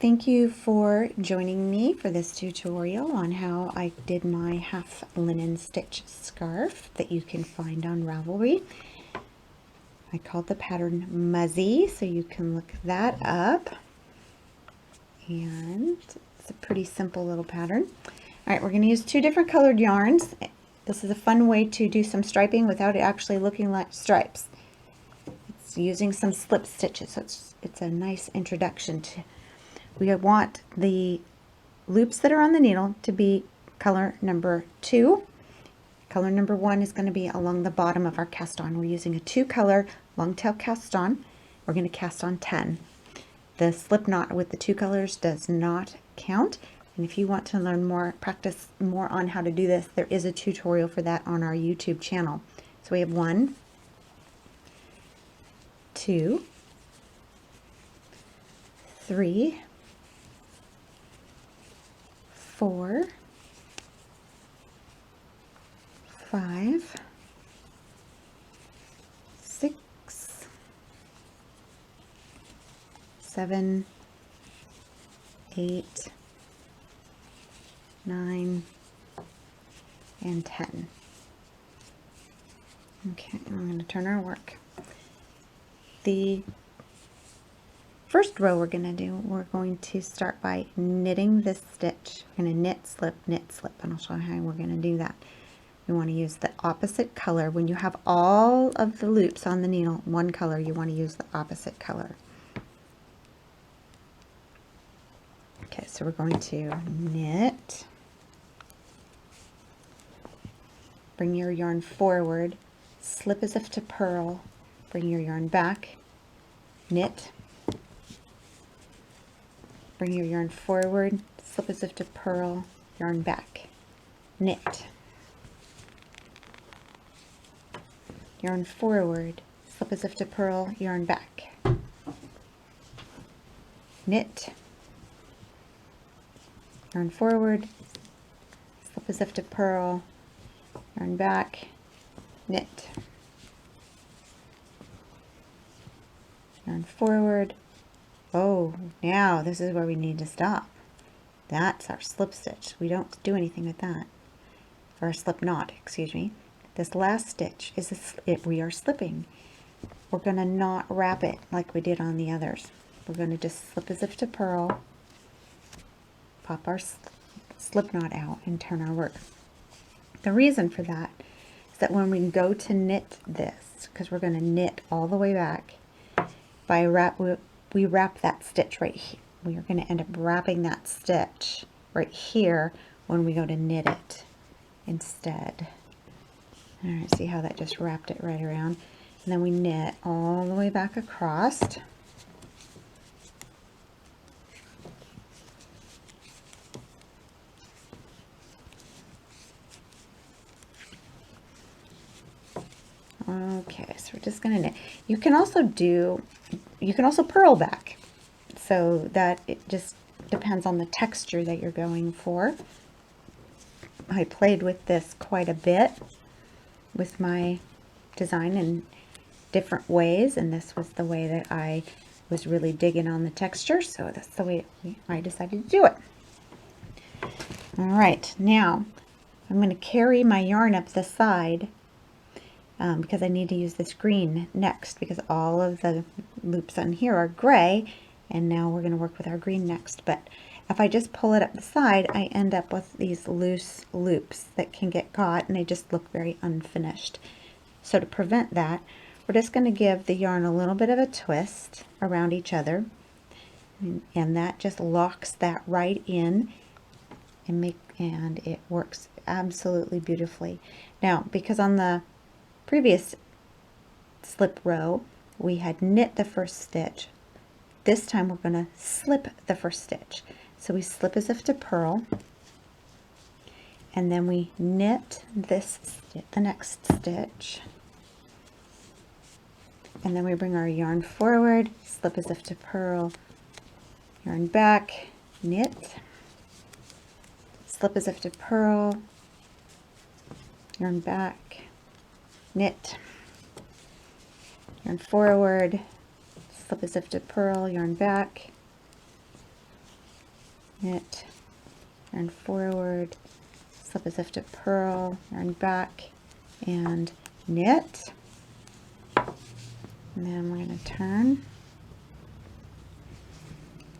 Thank you for joining me for this tutorial on how I did my half linen stitch scarf that you can find on Ravelry. I called the pattern Muzzy, so you can look that up. And it's a pretty simple little pattern. All right, we're going to use two different colored yarns. This is a fun way to do some striping without it actually looking like stripes. It's using some slip stitches, so it's a nice introduction to. We want the loops that are on the needle to be color number 2. Color number 1 is going to be along the bottom of our cast on. We're using a 2-color long tail cast on. We're going to cast on 10. The slip knot with the 2 colors does not count. And if you want to learn more, practice more on how to do this, there is a tutorial for that on our YouTube channel. So we have 1, 2, 3, 4, 5, 6, 7, 8, 9, and 10. Okay, I'm going to turn our work. The first row we're going to start by knitting this stitch. We're going to knit, slip, and I'll show you how we're going to do that. We want to use the opposite color. When you have all of the loops on the needle, one color, you want to use the opposite color. Okay, so we're going to knit, bring your yarn forward, slip as if to purl, bring your yarn back, knit, bring your yarn forward, slip as if to purl, yarn back, knit, yarn forward, slip as if to purl, yarn back, knit, yarn forward, slip as if to purl, yarn back, knit, yarn forward. Oh, now this is where we need to stop. That's our slip stitch. We don't do anything with that. Or our slip knot, excuse me. This last stitch is we are slipping. We're going to not wrap it like we did on the others. We're going to just slip as if to purl, pop our slip knot out, and turn our work. The reason for that is that when we go to knit this, because we're going to knit all the way back, we wrap that stitch right here. We are going to end up wrapping that stitch right here when we go to knit it instead. All right, see how that just wrapped it right around? And then we knit all the way back across. Okay, so we're just going to knit. You can also purl back, so that it just depends on the texture that you're going for. I played with this quite a bit with my design in different ways, and this was the way that I was really digging on the texture, so that's the way I decided to do it. All right, now I'm going to carry my yarn up the side because I need to use this green next, because all of the loops on here are gray, and now we're going to work with our green next. But if I just pull it up the side, I end up with these loose loops that can get caught, and they just look very unfinished. So to prevent that, we're just going to give the yarn a little bit of a twist around each other, and that just locks that right in, and it works absolutely beautifully. Now, because on the previous slip row we had knit the first stitch, this time we're going to slip the first stitch. So we slip as if to purl, and then we knit the next stitch, and then we bring our yarn forward, slip as if to purl, yarn back, knit, slip as if to purl, yarn back, knit, yarn forward, slip as if to purl, yarn back, knit, yarn forward, slip as if to purl, yarn back, and knit. And then we're going to turn,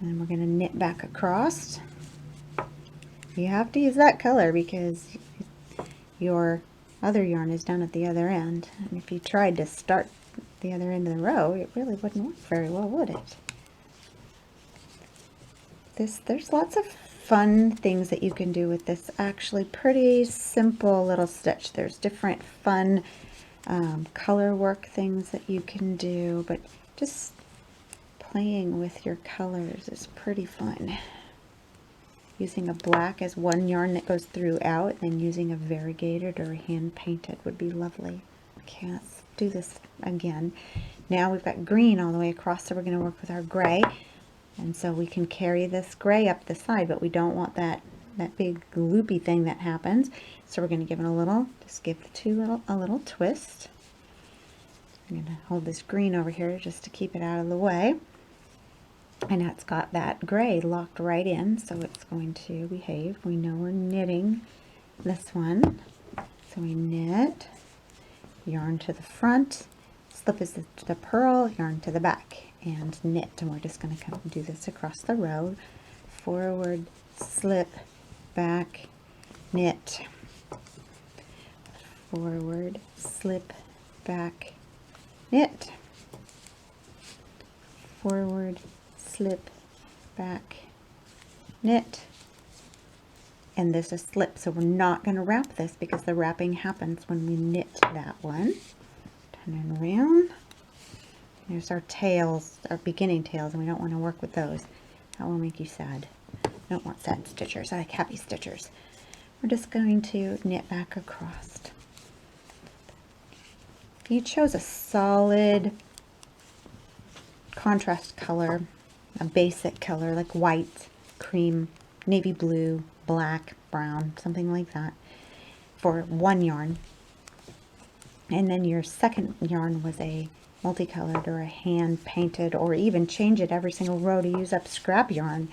and we're going to knit back across. You have to use that color because your other yarn is done at the other end. And if you tried to start the other end of the row, it really wouldn't work very well, would it? There's lots of fun things that you can do with this actually pretty simple little stitch. There's different fun color work things that you can do, but just playing with your colors is pretty fun. Using a black as one yarn that goes throughout, and then using a variegated or hand painted would be lovely. Okay, let's do this again. Now we've got green all the way across, so we're going to work with our gray. And so we can carry this gray up the side, but we don't want that big loopy thing that happens. So we're going to give it a little, just give a little twist. I'm going to hold this green over here just to keep it out of the way. And that's got that gray locked right in, so it's going to behave. We know we're knitting this one. So we knit, yarn to the front, slip is the purl, yarn to the back, and knit. And we're just going to come do this across the row. Forward, slip, back, knit. Forward, slip, back, knit. Forward, slip, back, knit. And this is slip, so we're not going to wrap this because the wrapping happens when we knit that one. Turn it around. There's our tails, our beginning tails, and we don't want to work with those. That will make you sad. I don't want sad stitchers. I like happy stitchers. We're just going to knit back across. If you chose a solid contrast color, a basic color like white, cream, navy blue, black, brown, something like that for one yarn, and then your second yarn was a multicolored or a hand painted, or even change it every single row to use up scrap yarn,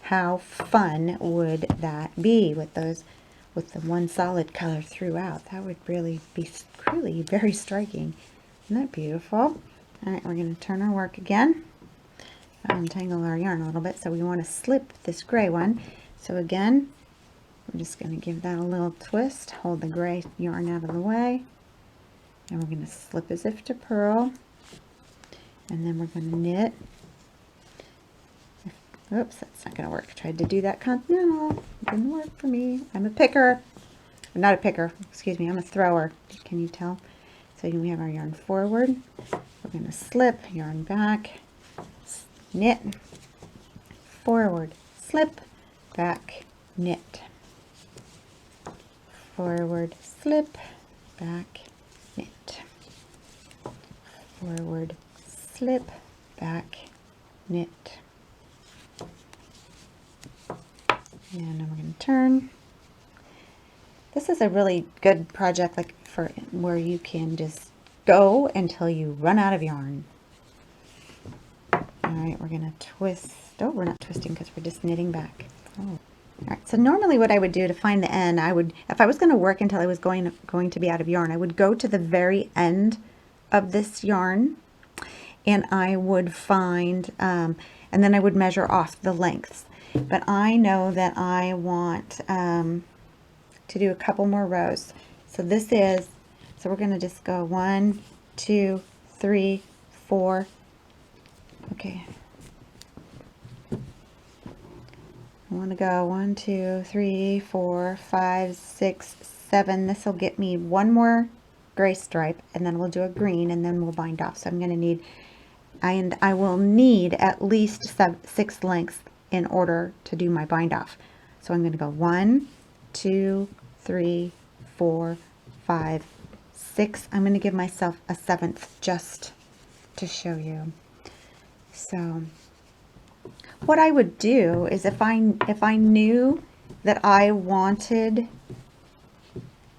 how fun would that be with those, with the one solid color throughout? That would really be very striking. Isn't that beautiful? All right, we're going to turn our work again. Untangle our yarn a little bit, so we want to slip this gray one. So again, we're just going to give that a little twist, hold the gray yarn out of the way, and we're going to slip as if to purl, and then we're going to knit. Oops, that's not going to work. I tried to do that continental. It didn't work for me. I'm a picker. I'm not a picker, excuse me, I'm a thrower. Can you tell? So we have our yarn forward. We're going to slip, yarn back, knit, forward, slip, back, knit, forward, slip, back, knit, forward, slip, back, knit, and then we're going to turn. This is a really good project, like for where you can just go until you run out of yarn. All right, we're going to twist. Oh, we're not twisting because we're just knitting back. Oh. All right, so normally what I would do to find the end, I would, if I was going to work until I was going to be out of yarn, I would go to the very end of this yarn, and I would find, and then I would measure off the lengths. But I know that I want to do a couple more rows. So this is, so we're going to just go 1, 2, 3, 4. Okay. I want to go 1, 2, 3, 4, 5, 6, 7. This will get me one more gray stripe, and then we'll do a green, and then we'll bind off. So I'm going to need, and I will need at least 6 lengths in order to do my bind off. So I'm going to go 1, 2, 3, 4, 5, 6. I'm going to give myself a 7th just to show you. So what I would do is if I knew that I wanted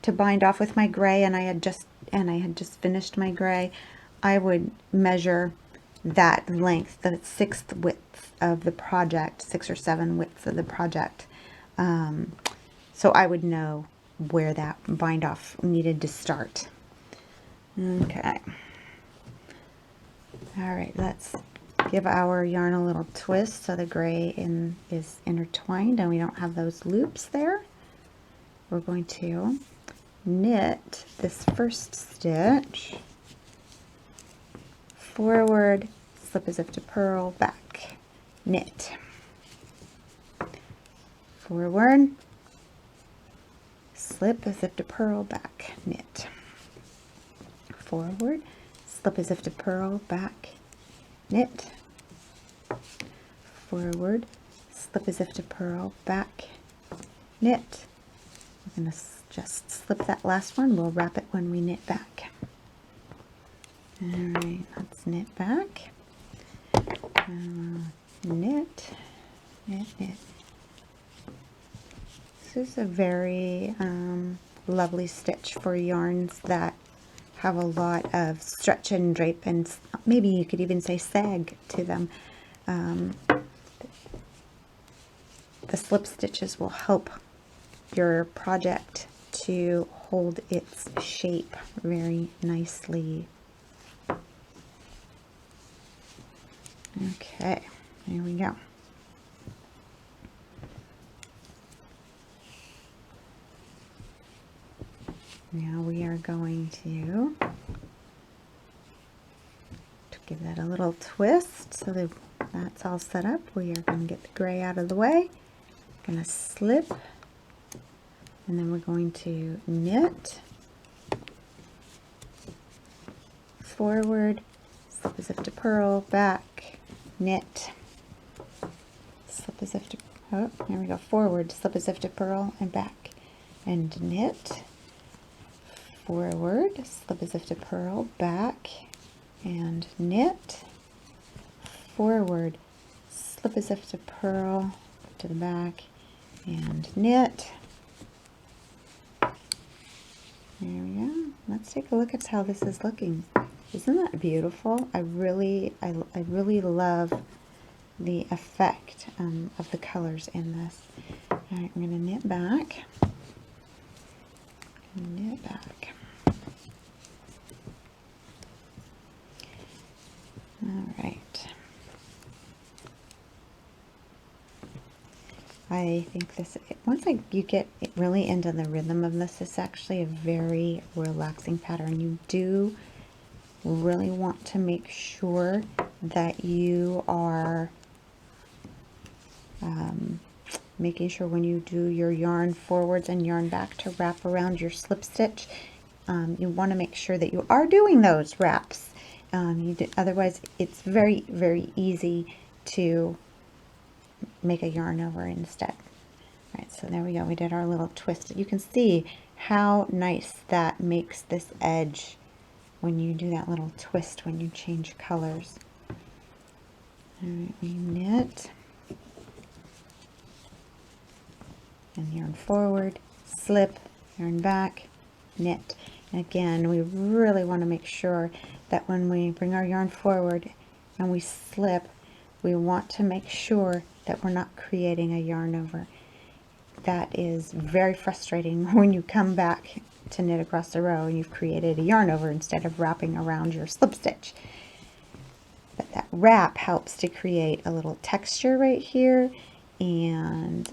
to bind off with my gray, and I had just finished my gray, I would measure that length, the 6th width of the project, 6 or 7 widths of the project. So I would know where that bind off needed to start. Okay. All right, let's give our yarn a little twist so the gray is intertwined and we don't have those loops there. We're going to knit this first stitch, forward, slip as if to purl, back, knit, forward, slip as if to purl, back, knit, forward, slip as if to purl, back, knit, forward, slip as if to purl, back, knit. We're going to just slip that last one. We'll wrap it when we knit back. All right, let's knit back. Knit, knit, knit. This is a very lovely stitch for yarns that have a lot of stretch and drape, and maybe you could even say sag to them. The slip stitches will help your project to hold its shape very nicely. Okay, there we go. Now we are going to give that a little twist so that that's all set up. We are going to get the gray out of the way. Going to slip, and then we're going to knit, forward, slip as if to purl, back, knit, slip as if to, oh, there we go, forward, slip as if to purl, and back, and knit, forward, slip as if to purl, back, and knit, forward, slip as if to purl, to the back, and knit. There we go. Let's take a look at how this is looking. Isn't that beautiful? I really love the effect of the colors in this. All right, I'm going to knit back. Knit back. All right. I think this, once you get really into the rhythm of this, it's actually a very relaxing pattern. You do really want to make sure that you are making sure when you do your yarn forwards and yarn back to wrap around your slip stitch, you want to make sure that you are doing those wraps. Otherwise, it's very, very easy to make a yarn over instead. All right, so there we go. We did our little twist. You can see how nice that makes this edge when you do that little twist when you change colors. All right, we knit and yarn forward, slip, yarn back, knit. And again, we really want to make sure that when we bring our yarn forward and we slip, we want to make sure that we're not creating a yarn over. That is very frustrating when you come back to knit across the row and you've created a yarn over instead of wrapping around your slip stitch. But that wrap helps to create a little texture right here, and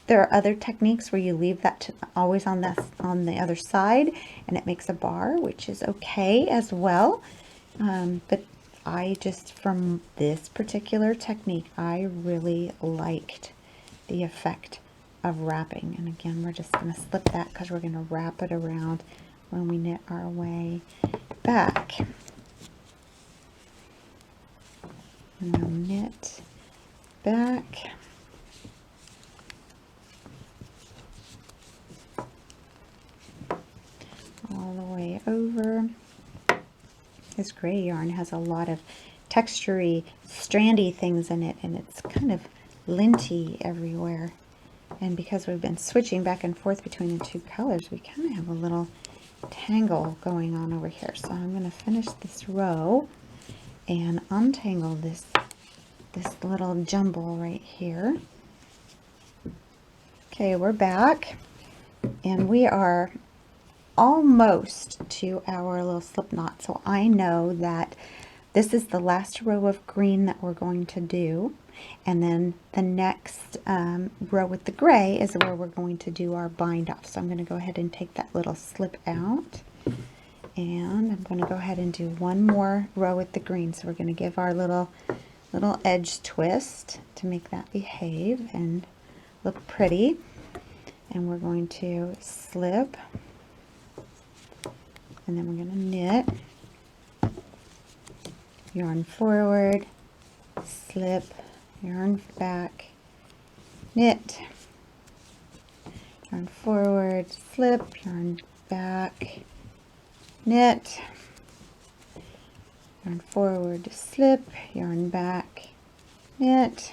there are other techniques where you leave that always on the other side and it makes a bar, which is okay as well. But from this particular technique, I really liked the effect of wrapping. And again, we're just going to slip that because we're going to wrap it around when we knit our way back. And we'll knit back. All the way over. This gray yarn has a lot of textury, strandy things in it, and it's kind of linty everywhere. And because we've been switching back and forth between the two colors, we kind of have a little tangle going on over here. So I'm going to finish this row and untangle this little jumble right here. Okay, we're back, and we are almost to our little slip knot. So I know that this is the last row of green that we're going to do, and then the next row with the gray is where we're going to do our bind off. So I'm going to go ahead and take that little slip out, and I'm going to go ahead and do one more row with the green. So we're going to give our little edge twist to make that behave and look pretty, and we're going to slip, and then we're going to knit, yarn forward, slip, yarn back, knit, yarn forward, slip, yarn back, knit, yarn forward, slip, yarn back, knit,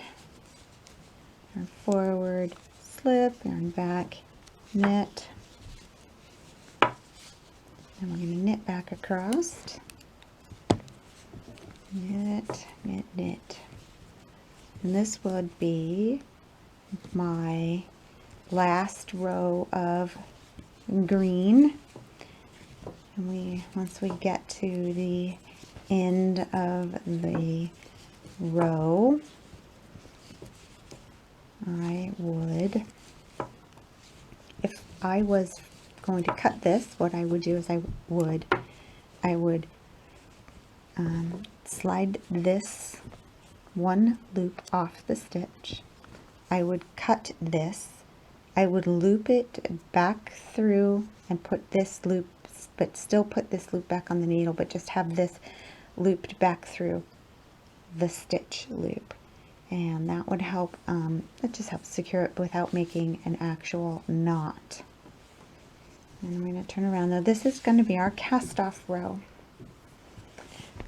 yarn forward, slip, yarn back, knit, and we're going to knit back across, knit, knit, knit, and this would be my last row of green. And once we get to the end of the row, I would, if I was going to cut this, what I would do is I would slide this one loop off the stitch. I would cut this. I would loop it back through and put this loop, but still put this loop back on the needle, but just have this looped back through the stitch loop. And that would help, it just helps secure it without making an actual knot. And I'm going to turn around. Now this is going to be our cast off row.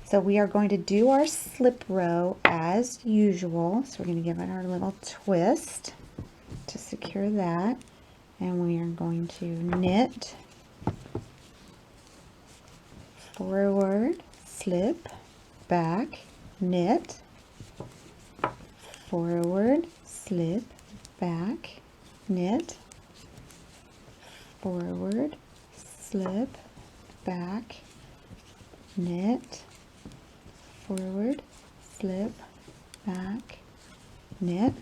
So we are going to do our slip row as usual. So we're going to give it our little twist to secure that. And we are going to knit, forward, slip, back, knit, forward, slip, back, knit, forward, slip, back, knit, forward, slip, back, knit,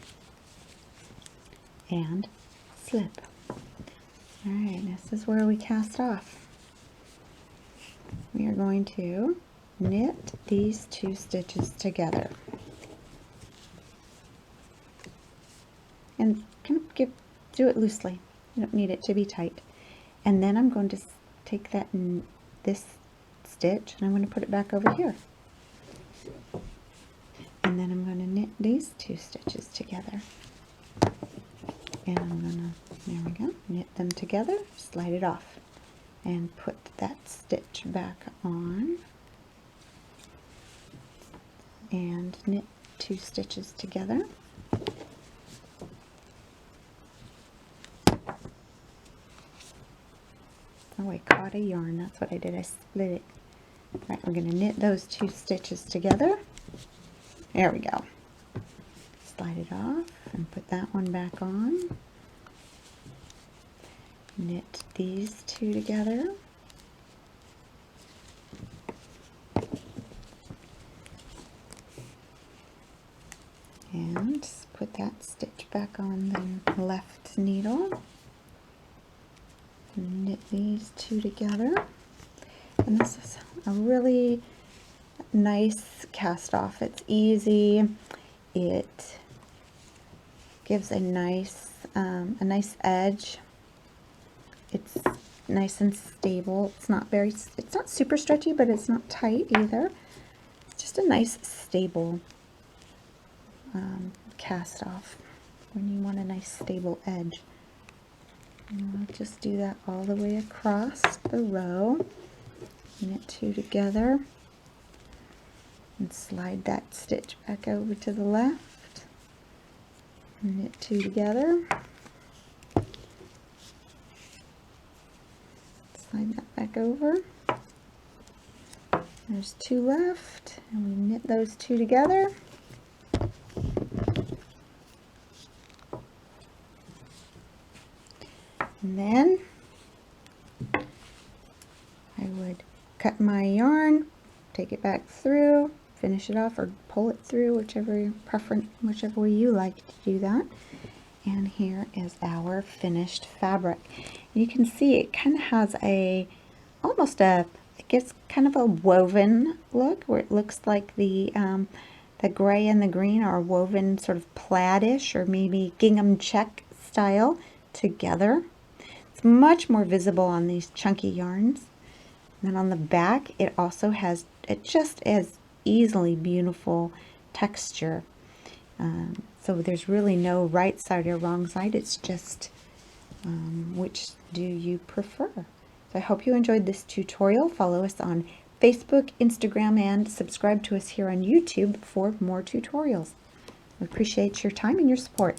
and slip. Alright, this is where we cast off. We are going to knit these two stitches together. And kind of do it loosely. You don't need it to be tight. And then I'm going to take this stitch, and I'm going to put it back over here. And then I'm going to knit these two stitches together. And I'm going to, there we go, knit them together, slide it off, and put that stitch back on. And knit two stitches together. Oh, I caught a yarn. That's what I did. I split it. Right, we're going to knit those two stitches together. There we go. Slide it off and put that one back on. Knit these two together. And put that stitch back on the left needle. Knit these two together, and this is a really nice cast off. It's easy. It gives a nice edge. It's nice and stable. It's not super stretchy, but it's not tight either. It's just a nice stable cast off when you want a nice stable edge. And I'll just do that all the way across the row. Knit two together and slide that stitch back over to the left. Knit two together. Slide that back over. There's 2 left, and we knit those 2 together. And then I would cut my yarn, take it back through, finish it off, or pull it through, whichever way you like to do that. And here is our finished fabric. You can see it kind of has it gives kind of a woven look, where it looks like the gray and the green are woven sort of plaidish or maybe gingham check style together. It's much more visible on these chunky yarns. And then on the back, it also has just as easily beautiful texture. So there's really no right side or wrong side. It's just which do you prefer? So I hope you enjoyed this tutorial. Follow us on Facebook, Instagram, and subscribe to us here on YouTube for more tutorials. We appreciate your time and your support.